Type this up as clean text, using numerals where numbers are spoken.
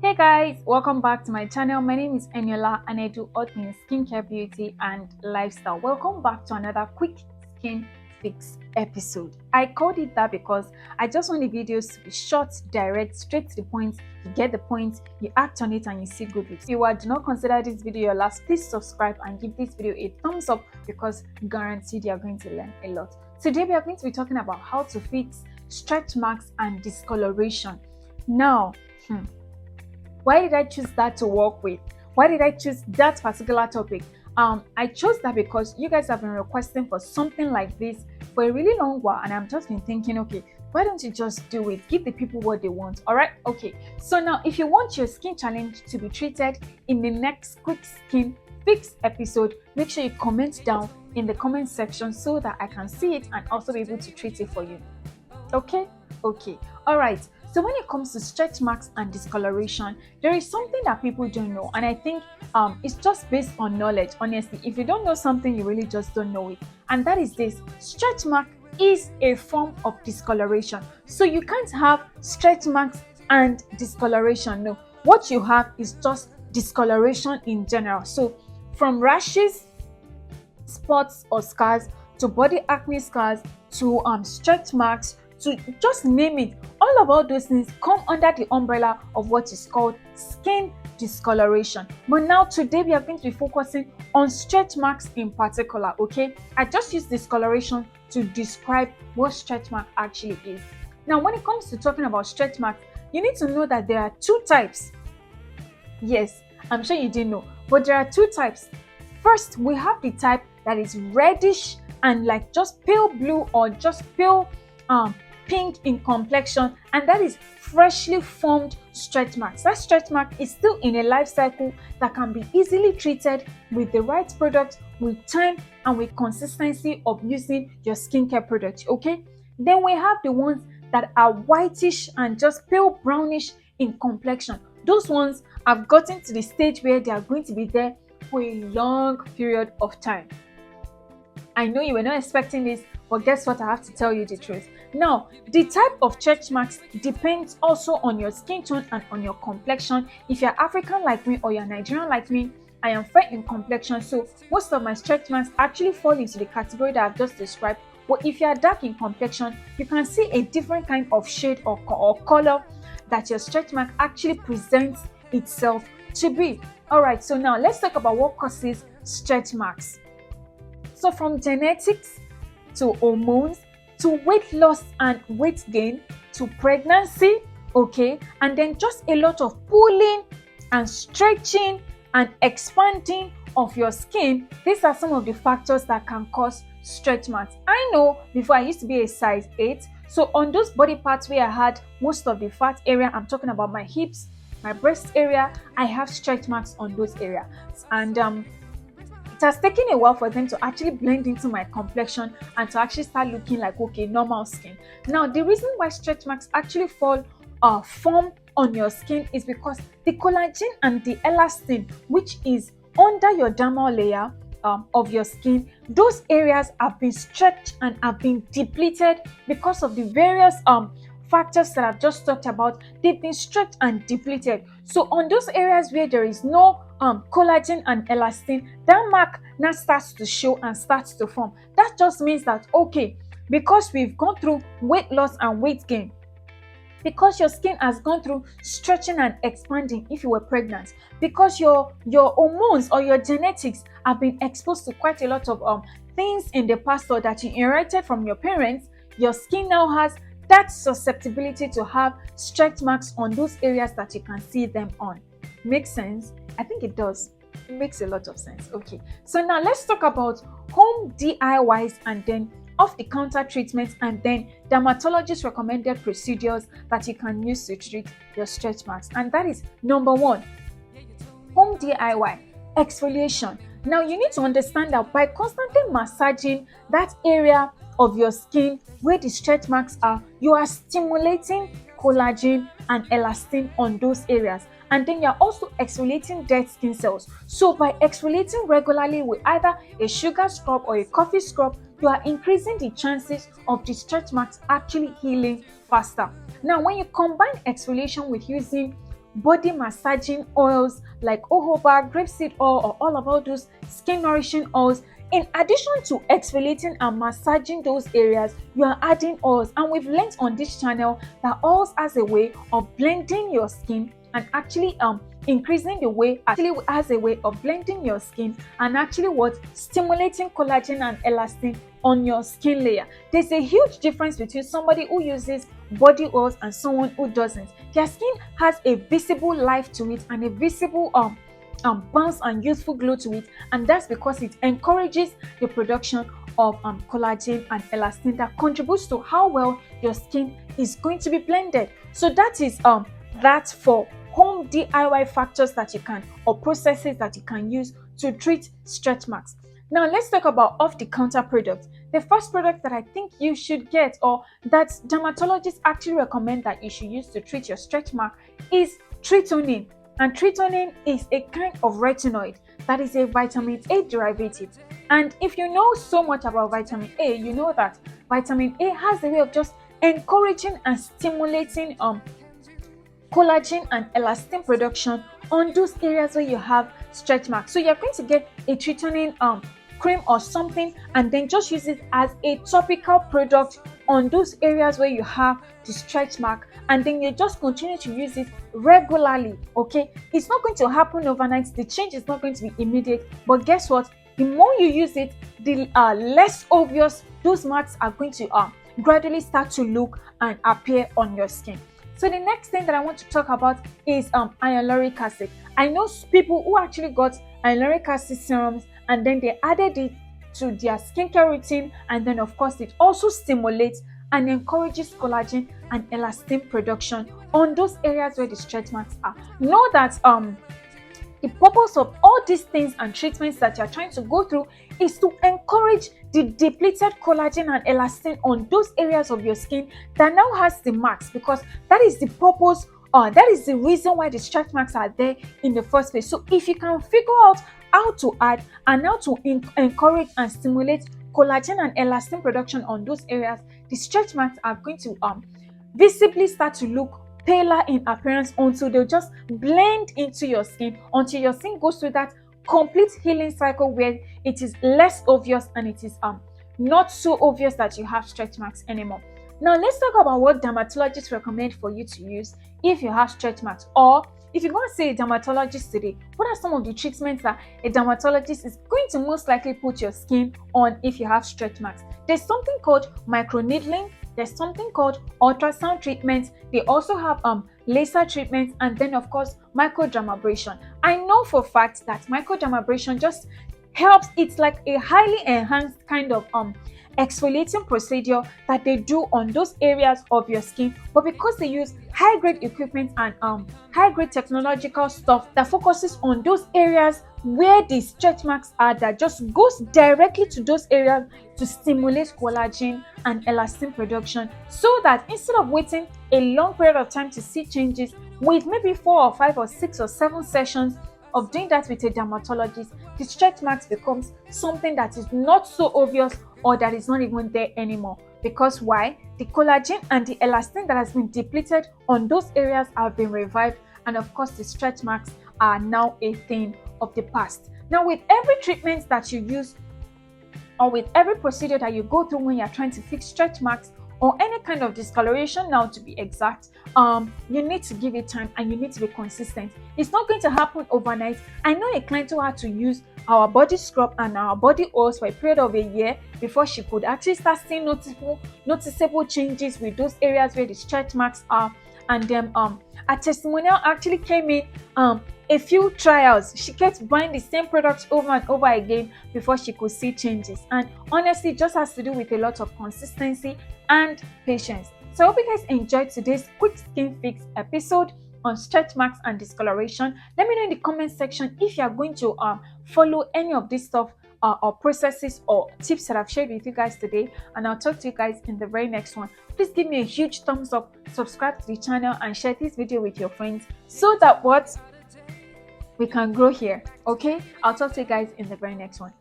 Hey guys, welcome back to my channel. My name is Eniola and I do all things skincare, beauty and lifestyle. Welcome back to another quick skin fix episode. I called it that because I just want the videos to be short, direct, straight to the point. You get the point, you act on it and you see good results. If you do not consider this video your last, please subscribe and give this video a thumbs up because guaranteed you are going to learn a lot. Today we are going to be talking about how to fix stretch marks and discoloration. Now, why did I choose that to work with? Why did I choose that particular topic? I chose that because you guys have been requesting for something like this for a really long while, and I've just been thinking, okay, why don't you just do it? Give the people what they want. All right, okay. So now, if you want your skin challenge to be treated in the next quick skin fix episode, make sure you comment down in the comment section so that I can see it and also be able to treat it for you. Okay, all right. So when it comes to stretch marks and discoloration, there is something that people don't know, and I think it's just based on knowledge. Honestly, if you don't know something, you really just don't know it, and that is this: stretch mark is a form of discoloration. So you can't have stretch marks and discoloration. No, what you have is just discoloration in general. So from rashes, spots or scars, to body acne scars, to stretch marks, to just name it, all of all those things come under the umbrella of what is called skin discoloration. But now today we are going to be focusing on stretch marks in particular. Okay, I just use discoloration to describe what stretch mark actually is. Now when it comes to talking about stretch marks, you need to know that there are two types. Yes, I'm sure you didn't know, but there are two types. First, we have the type that is reddish and like just pale blue or just pale pink in complexion, and that is freshly formed stretch marks. That stretch mark is still in a life cycle that can be easily treated with the right product, with time and with consistency of using your skincare product. Okay, then we have the ones that are whitish and just pale brownish in complexion. Those ones have gotten to the stage where they are going to be there for a long period of time. I know you were not expecting this, but guess what? I have to tell you the truth. Now, the type of stretch marks depends also on your skin tone and on your complexion. If you're African like me or you're Nigerian like me, I am fair in complexion, so most of my stretch marks actually fall into the category that I've just described. But if you are dark in complexion, you can see a different kind of shade or color that your stretch mark actually presents itself to be. All right, so now let's talk about what causes stretch marks. So from genetics to hormones to weight loss and weight gain to pregnancy, okay, and then just a lot of pulling and stretching and expanding of your skin. These are some of the factors that can cause stretch marks. I know before I used to be a size 8, so on those body parts where I had most of the fat area, I'm talking about my hips, my breast area, I have stretch marks on those areas, and it has taken a while for them to actually blend into my complexion and to actually start looking like, okay, normal skin. Now, the reason why stretch marks actually form on your skin is because the collagen and the elastin, which is under your dermal layer of your skin, those areas have been stretched and have been depleted because of the various factors that I've just talked about. They've been stretched and depleted. So on those areas where there is no collagen and elastin, that mark now starts to show and starts to form. That just means that, okay, because we've gone through weight loss and weight gain, because your skin has gone through stretching and expanding if you were pregnant, because your hormones or your genetics have been exposed to quite a lot of things in the past or that you inherited from your parents, your skin now has that susceptibility to have stretch marks on those areas that you can see them on. Makes sense? I think it does. It makes a lot of sense. Okay, so now let's talk about home DIYs and then off-the-counter treatments and then dermatologist recommended procedures that you can use to treat your stretch marks. And that is number 1, home DIY, exfoliation. Now you need to understand that by constantly massaging that area of your skin where the stretch marks are, you are stimulating collagen and elastin on those areas, and then you're also exfoliating dead skin cells. So by exfoliating regularly with either a sugar scrub or a coffee scrub, you are increasing the chances of the stretch marks actually healing faster. Now when you combine exfoliation with using body massaging oils like jojoba, grapeseed oil, or all about those skin nourishing oils. In addition to exfoliating and massaging those areas, you are adding oils. And we've learned on this channel that oils as a way of blending your skin and actually increasing the way, actually as a way of blending your skin and actually what stimulating collagen and elastin on your skin layer. There's a huge difference between somebody who uses body oils and someone who doesn't. Their skin has a visible life to it and a visible bounce and youthful glow to it, and that's because it encourages the production of collagen and elastin that contributes to how well your skin is going to be blended. So that is that for home DIY factors that you can, or processes that you can use to treat stretch marks. Now let's talk about off-the-counter products. The first product that I think you should get, or that dermatologists actually recommend that you should use to treat your stretch mark, is tretinoin. And tretinoin is a kind of retinoid that is a vitamin A derivative. And if you know so much about vitamin A, you know that vitamin A has the way of just encouraging and stimulating collagen and elastin production on those areas where you have stretch marks. So you're going to get a tretinoin cream or something, and then just use it as a topical product on those areas where you have the stretch mark, and then you just continue to use it regularly. Okay, it's not going to happen overnight. The change is not going to be immediate, but guess what? The more you use it, the less obvious those marks are going to gradually start to look and appear on your skin. So the next thing that I want to talk about is hyaluronic acid. I know people who actually got hyaluronic acid serums and then they added it to their skincare routine, and then of course it also stimulates and encourages collagen and elastin production on those areas where the stretch marks are. Know that the purpose of all these things and treatments that you're trying to go through is to encourage the depleted collagen and elastin on those areas of your skin that now has the marks, because that is the purpose, that is the reason why the stretch marks are there in the first place. So if you can figure out how to add and how to encourage and stimulate collagen and elastin production on those areas, the stretch marks are going to visibly start to look paler in appearance until they'll just blend into your skin, until your skin goes through that complete healing cycle where it is less obvious and it is not so obvious that you have stretch marks anymore. Now let's talk about what dermatologists recommend for you to use if you have stretch marks, or if you're going to see a dermatologist today, what are some of the treatments that a dermatologist is going to most likely put your skin on if you have stretch marks? There's something called microneedling, there's something called ultrasound treatments, they also have laser treatments, and then of course microdermabrasion. I know for a fact that microdermabrasion just helps. It's like a highly enhanced kind of exfoliating procedure that they do on those areas of your skin, but because they use high-grade equipment and high-grade technological stuff that focuses on those areas where the stretch marks are, that just goes directly to those areas to stimulate collagen and elastin production, so that instead of waiting a long period of time to see changes, with maybe 4 or 5 or 6 or 7 sessions of doing that with a dermatologist, the stretch marks becomes something that is not so obvious, or that is not even there anymore. Because why? The collagen and the elastin that has been depleted on those areas have been revived, and of course the stretch marks are now a thing of the past. Now with every treatment that you use, or with every procedure that you go through when you're trying to fix stretch marks or any kind of discoloration, now to be exact, you need to give it time and you need to be consistent. It's not going to happen overnight. I know a client who had to use our body scrub and our body oils for a period of a year before she could actually start seeing noticeable changes with those areas where the stretch marks are. And then a testimonial actually came in a few trials. She kept buying the same products over and over again before she could see changes. And honestly, it just has to do with a lot of consistency and patience. So I hope you guys enjoyed today's quick skin fix episode on stretch marks and discoloration. Let me know in the comment section if you are going to follow any of this stuff or processes or tips that I've shared with you guys today, and I'll talk to you guys in the very next one. Please give me a huge thumbs up, subscribe to the channel, and share this video with your friends so that we can grow here. Okay, I'll talk to you guys in the very next one.